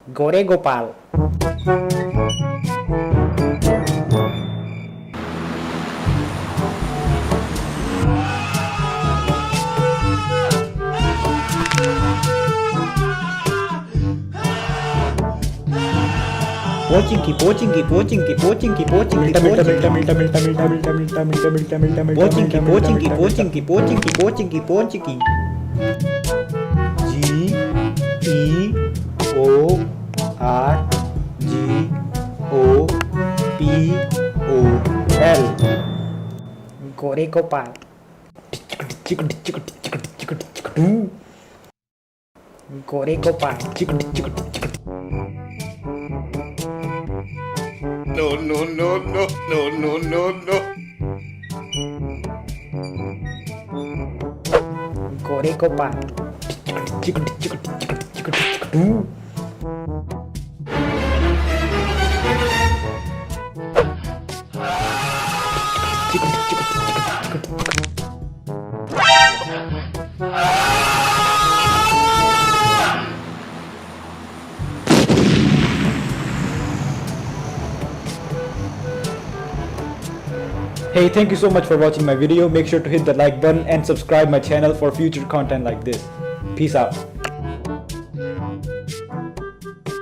Gore Gopal Pochinki Pochinki Pochinki Pochinki Pochinki Mylta Mylta Mylta Mylta Mylta Mylta Mylta Mylta Mylta Mylta Mylta Mylta Pochinki Pochinki Pochinki Pochinki Pochinki Pochinki GORGOPL Gore Gopal Gore Gopal No, no, no, no, no, no, no, no. Gore Gopal Hey, thank you so much for watching my video. Make sure to hit the like button and subscribe my channel for future content like this. Peace out.